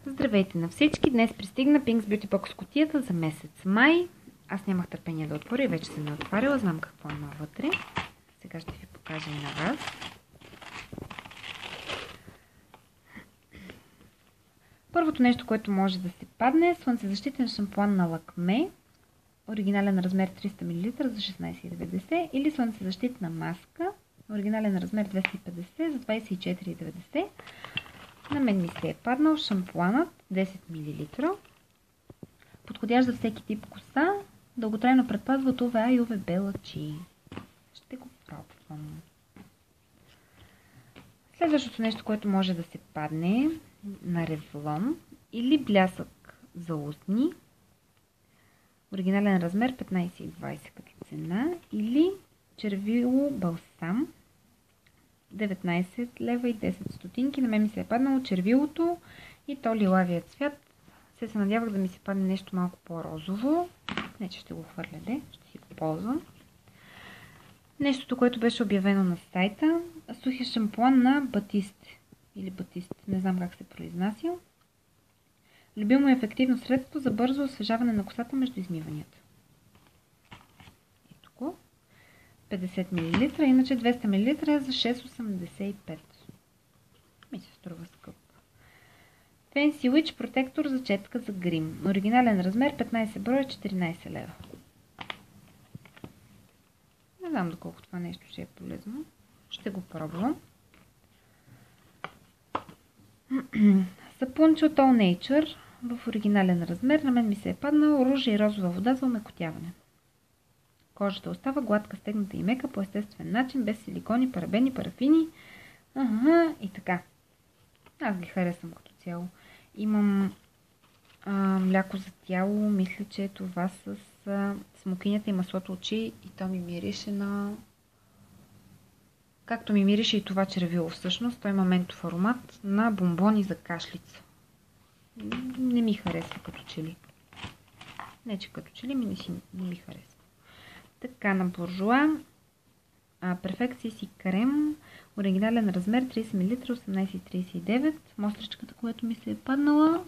Здравейте на всички! Днес пристигна Pink's Beauty Box кутията за месец май. Аз нямах търпение да отворя и вече съм я отваряла. Знам какво има вътре. Сега ще ви покажа и на вас. Първото нещо, което може да се падне е слънцезащитен шампуан на Лакме. Оригинален размер 300 мл за 16,90 или слънцезащитна маска. Оригинален размер 250 за 24,90. На мен ми се е паднал шампуанът 10 мл. Подходящ за всеки тип коса. Дълготрайно предпазва от УВА и УВБ лъчи. Ще го пробвам. Следващото нещо, което може да се падне на Ревлон или блясък за устни. Оригинален размер 15,20 като цена или червило балсам 19 лева и 10 стотинки. На мен ми се е паднало червилото и то лилавия цвят. Се надявах да ми се падне нещо малко по-розово. Не, че ще го хвърля, ще си го ползвам. Нещото, което беше обявено на сайта. Сухия шампуан на Батист. Или Батист, не знам как се произнася. Любимо и ефективно средство за бързо освежаване на косата между измиванията. Ето го. 50 мл, иначе 200 мл е за 6,85. Ми се струва скъп. Fancy Witch протектор за четка за грим. Оригинален размер 15 броя 14 лева. Не знам доколко това нещо ще е полезно. Ще го пробвам. Сапунче от All Nature в оригинален размер. На мен ми се е паднал ружа и розова вода за омекотяване. Кожата остава гладка, стегната и мека по естествен начин, без силикони, парабени, парафини. И така. Аз ги харесвам като цяло. Имам мляко за тяло. Мисля, че е това с смокинята и маслото очи. И то ми мирише на... Както ми мирише и това червило всъщност. Той има ментов аромат на бомбони за кашлица. Не ми харесва като че ли. Не, че като че ли не ми харесва. Така, на Буржуа. Перфекция си крем. Оригинален размер 30 мл, 18,39. Мостричката, която ми се е паднала.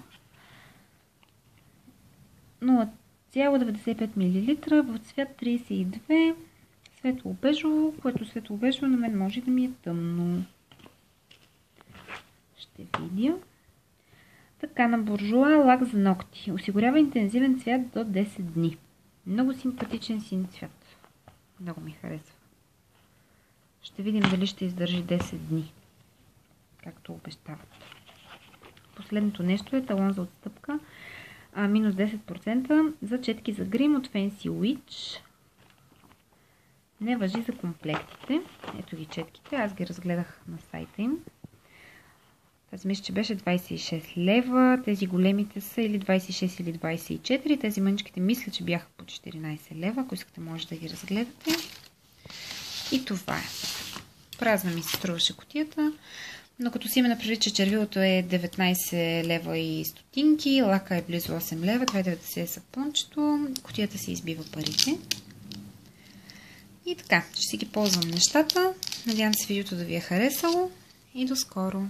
0,95 мл в цвят 32. Светло-бежово, което светло-бежово на мен може да ми е тъмно. Ще видя. Така, на Буржуа лак за ногти. Осигурява интензивен цвят до 10 дни. Много симпатичен син цвят. Много ми харесва. Ще видим дали ще издържи 10 дни. Както обещават. Последното нещо е талон за отстъпка. Минус 10% за четки за грим от Fancy Witch. Не важи за комплектите. Ето ги четките. Аз ги разгледах на сайта им. Тази мисля, че беше 26 лева. Тези големите са или 26 или 24. Тези мъничките мисля, че бяха по 14 лева. Ако искате, може да ги разгледате. И това е. Празна ми се струваше кутията. Но като си има направи, че червилото е 19 лева и стотинки. Лака е близо 8 лева. 2,90 е сапунчето. Кутията си избива парите. И така, ще си ги ползвам нещата. Надявам се видеото да ви е харесало. И до скоро!